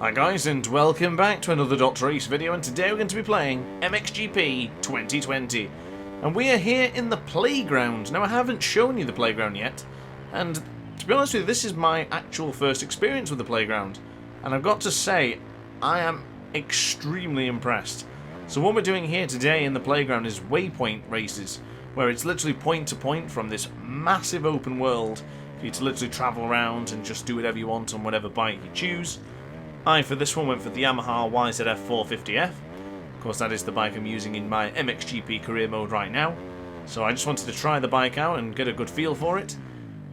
Hi guys, and welcome back to another DrAce video, and today we're going to be playing MXGP 2020. And we are here in the playground. Now I haven't shown you the playground yet, and to be honest with you, this is my actual first experience with the playground. And I've got to say, I am extremely impressed. So what we're doing here today in the playground is waypoint races, where it's literally point to point from this massive open world for you to literally travel around and just do whatever you want on whatever bike you choose. I, for this one, went for the Yamaha YZF 450F. Of course, that is the bike I'm using in my MXGP career mode right now. So I just wanted to try the bike out and get a good feel for it.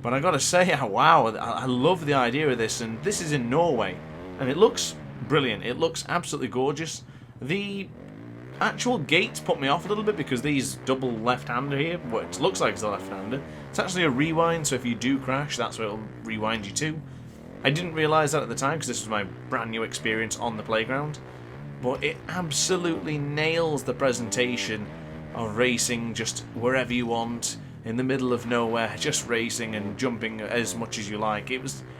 But I gotta say, wow, I love the idea of this, and this is in Norway. And it looks brilliant. It looks absolutely gorgeous. The actual gates put me off a little bit because these double left-hander here, what it looks like it's a left-hander, it's actually a rewind, so if you do crash, that's where it'll rewind you to. I didn't realise that at the time because this was my brand new experience on the playground, but it absolutely nails the presentation of racing just wherever you want, in the middle of nowhere, just racing and jumping as much as you like.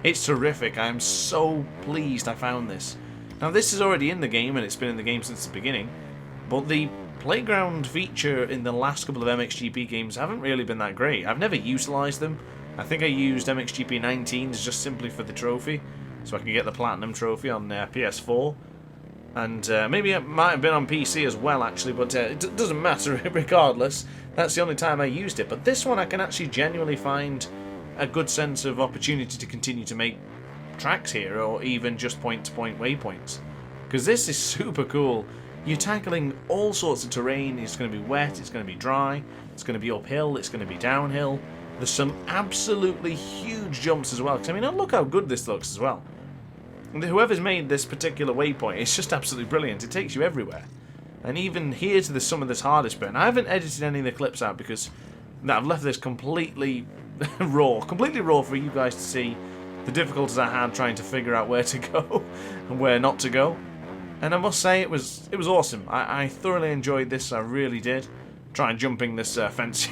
It's terrific. I'm so pleased I found this. Now this is already in the game and it's been in the game since the beginning, but the playground feature in the last couple of MXGP games haven't really been that great. I've never utilised them. I think I used MXGP 19 just simply for the trophy, so I can get the Platinum trophy on PS4. And maybe it might have been on PC as well, actually, but it doesn't matter regardless. That's the only time I used it. But this one I can actually genuinely find a good sense of opportunity to continue to make tracks here, or even just point-to-point waypoints. Because this is super cool. You're tackling all sorts of terrain. It's going to be wet, it's going to be dry, it's going to be uphill, it's going to be downhill. There's some absolutely huge jumps as well. Because, I mean, look how good this looks as well. And whoever's made this particular waypoint, it's just absolutely brilliant. It takes you everywhere. And even here to some of this hardest bit. And I haven't edited any of the clips out because I've left this completely raw. Completely raw for you guys to see the difficulties I had trying to figure out where to go and where not to go. And I must say, it was awesome. I thoroughly enjoyed this. I really did. Trying jumping this fence.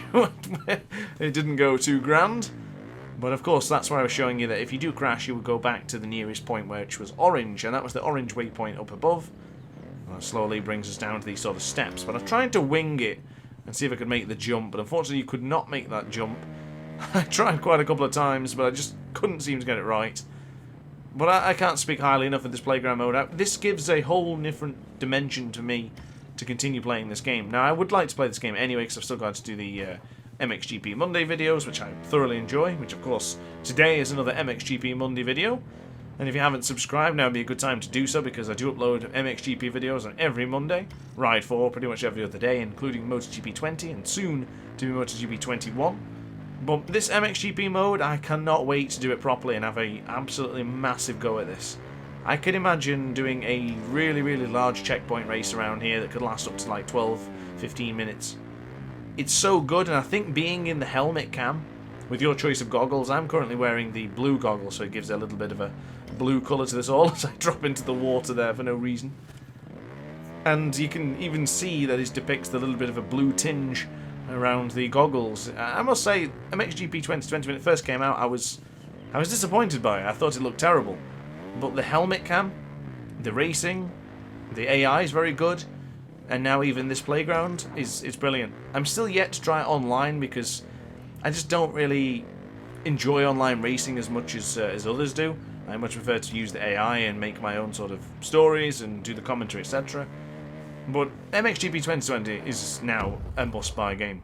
It didn't go too grand. But of course, that's why I was showing you that if you do crash, you would go back to the nearest point, which was orange, and that was the orange waypoint up above. And that slowly brings us down to these sort of steps. But I tried to wing it and see if I could make the jump, but unfortunately you could not make that jump. I tried quite a couple of times, but I just couldn't seem to get it right. But I can't speak highly enough of this playground mode. This gives a whole different dimension to me to continue playing this game. Now, I would like to play this game anyway, because I've still got to do the MXGP Monday videos, which I thoroughly enjoy, which, of course, today is another MXGP Monday video. And if you haven't subscribed, now would be a good time to do so, because I do upload MXGP videos on every Monday, Ride 4 pretty much every other day, including MotoGP 20, and soon to be MotoGP 21. But this MXGP mode, I cannot wait to do it properly and have a absolutely massive go at this. I can imagine doing a really, really large checkpoint race around here that could last up to like 12-15 minutes. It's so good, and I think being in the helmet cam, with your choice of goggles, I'm currently wearing the blue goggles, so it gives a little bit of a blue colour to this all as I drop into the water there for no reason. And you can even see that it depicts the little bit of a blue tinge around the goggles. I must say, MXGP 2020, when it first came out, I was disappointed by it. I thought it looked terrible. But the helmet cam, the racing, the AI is very good, and now even this playground is brilliant. I'm still yet to try it online because I just don't really enjoy online racing as much as others do. I much prefer to use the AI and make my own sort of stories and do the commentary, etc. But MXGP 2020 is now a must-buy game.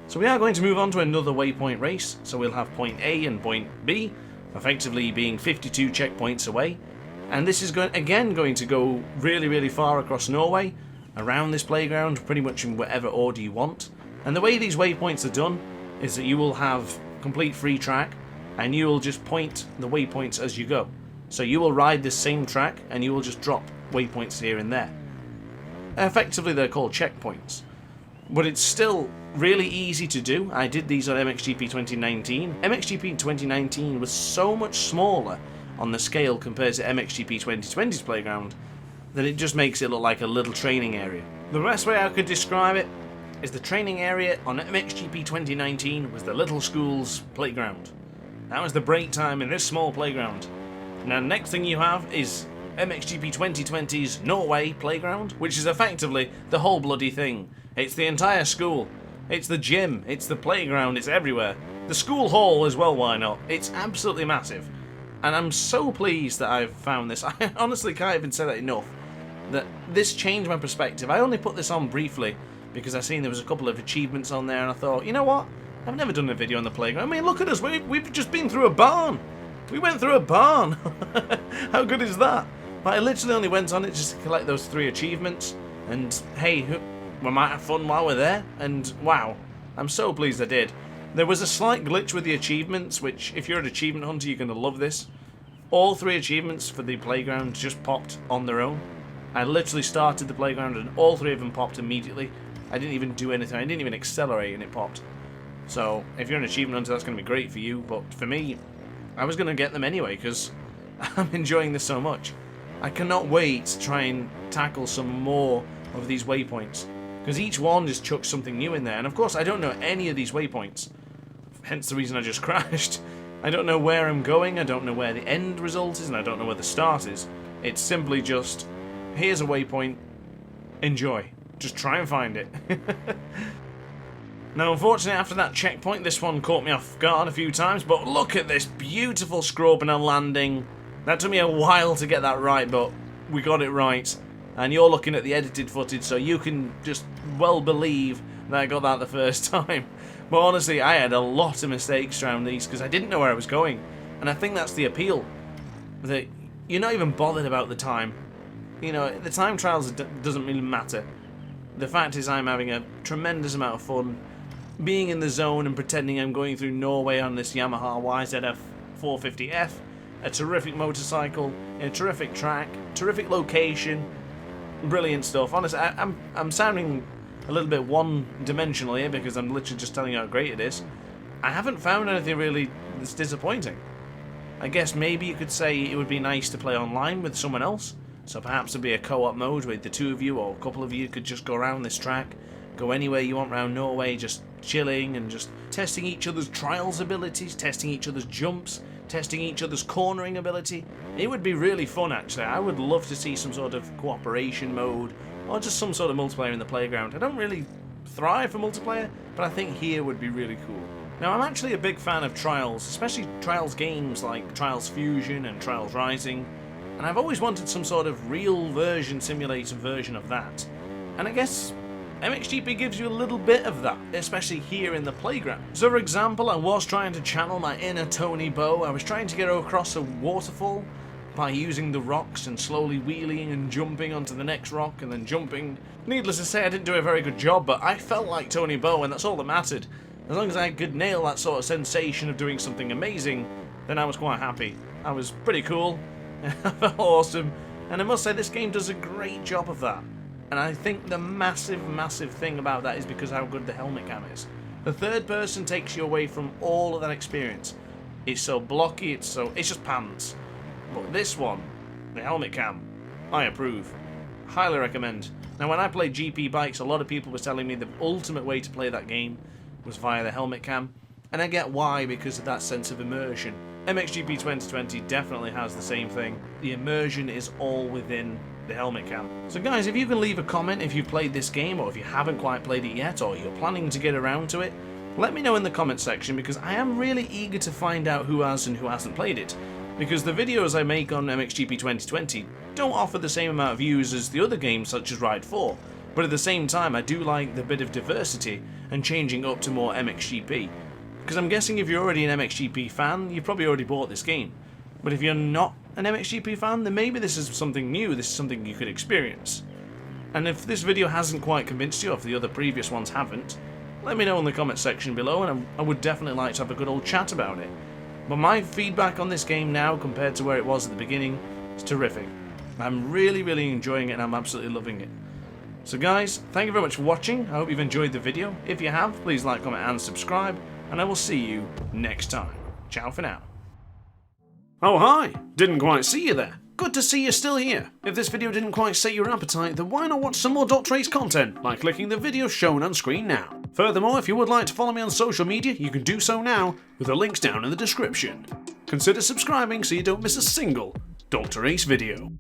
So we are going to move on to another waypoint race. So we'll have point A and point B, effectively being 52 checkpoints away. And this is going to go really, really far across Norway, around this playground, pretty much in whatever order you want. And the way these waypoints are done is that you will have complete free track, and you will just point the waypoints as you go. So you will ride this same track, and you will just drop waypoints here and there. Effectively, they're called checkpoints. But it's still really easy to do. I did these on MXGP 2019. MXGP 2019 was so much smaller on the scale compared to MXGP 2020's playground that it just makes it look like a little training area. The best way I could describe it is the training area on MXGP 2019 was the little school's playground. That was the break time in this small playground. Now, next thing you have is MXGP 2020's Norway playground, which is effectively the whole bloody thing. It's the entire school. It's the gym. It's the playground. It's everywhere. The school hall as well, why not? It's absolutely massive. And I'm so pleased that I've found this. I honestly can't even say that enough. That this changed my perspective. I only put this on briefly because I seen there was a couple of achievements on there and I thought, you know what? I've never done a video on the playground. I mean, look at us. We've just been through a barn. We went through a barn. How good is that? But I literally only went on it just to collect those 3 achievements. And hey, we might have fun while we're there. And wow, I'm so pleased I did. There was a slight glitch with the achievements, which if you're an achievement hunter, you're going to love this. All 3 achievements for the playground just popped on their own. I literally started the playground and all 3 of them popped immediately. I didn't even do anything. I didn't even accelerate and it popped. So if you're an achievement hunter, that's going to be great for you. But for me, I was going to get them anyway because I'm enjoying this so much. I cannot wait to try and tackle some more of these waypoints. Because each one just chucks something new in there. And of course, I don't know any of these waypoints. Hence the reason I just crashed. I don't know where I'm going. I don't know where the end result is. And I don't know where the start is. It's simply just, here's a waypoint. Enjoy. Just try and find it. Now, unfortunately, after that checkpoint, this one caught me off guard a few times, but look at this beautiful scrubbing and landing. That took me a while to get that right, but we got it right. And you're looking at the edited footage, so you can just well believe that I got that the first time. But honestly, I had a lot of mistakes around these because I didn't know where I was going. And I think that's the appeal. That you're not even bothered about the time. You know, the time trials doesn't really matter. The fact is I'm having a tremendous amount of fun being in the zone and pretending I'm going through Norway on this Yamaha YZF 450F, a terrific motorcycle, a terrific track, terrific location, brilliant stuff. Honestly, I'm sounding a little bit one-dimensional here because I'm literally just telling you how great it is. I haven't found anything really that's disappointing. I guess maybe you could say it would be nice to play online with someone else, so perhaps there'd be a co-op mode where the 2 of you or a couple of you could just go around this track, go anywhere you want around Norway, just chilling and just testing each other's trials abilities, testing each other's jumps, testing each other's cornering ability. It would be really fun, actually. I would love to see some sort of cooperation mode or just some sort of multiplayer in the playground. I don't really thrive for multiplayer, but I think here would be really cool. Now, I'm actually a big fan of Trials, especially Trials games like Trials Fusion and Trials Rising, and I've always wanted some sort of real version, simulator version of that. And I guess MXGP gives you a little bit of that, especially here in the playground. So for example, I was trying to channel my inner Tony Bow. I was trying to get across a waterfall by using the rocks and slowly wheeling and jumping onto the next rock and then jumping. Needless to say, I didn't do a very good job, but I felt like Tony Bow and that's all that mattered. As long as I could nail that sort of sensation of doing something amazing, then I was quite happy. I was pretty cool, I felt awesome, and I must say this game does a great job of that. And I think the massive thing about that is because how good the helmet cam is. The third person takes you away from all of that experience. It's so blocky, it's just pants. But this one, the helmet cam, I approve. Highly recommend. Now when I played GP Bikes, a lot of people were telling me the ultimate way to play that game was via the helmet cam. And I get why, because of that sense of immersion. MXGP 2020 definitely has the same thing. The immersion is all within the helmet cam. So guys, if you can leave a comment if you've played this game or if you haven't quite played it yet or you're planning to get around to it, let me know in the comment section because I am really eager to find out who has and who hasn't played it. Because the videos I make on MXGP 2020 don't offer the same amount of views as the other games such as Ride 4, but at the same time I do like the bit of diversity and changing up to more MXGP. Because I'm guessing if you're already an MXGP fan, you've probably already bought this game. But if you're not an MXGP fan, then maybe this is something new, this is something you could experience. And if this video hasn't quite convinced you, or if the other previous ones haven't, let me know in the comment section below, and I would definitely like to have a good old chat about it. But my feedback on this game now, compared to where it was at the beginning, is terrific. I'm really enjoying it, and I'm absolutely loving it. So guys, thank you very much for watching, I hope you've enjoyed the video. If you have, please like, comment, and subscribe, and I will see you next time. Ciao for now. Oh hi, didn't quite see you there. good to see you're still here. If this video didn't quite sate your appetite, then why not watch some more DrAce content by clicking the video shown on screen now. Furthermore, if you would like to follow me on social media, you can do so now with the links down in the description. Consider subscribing so you don't miss a single DrAce video.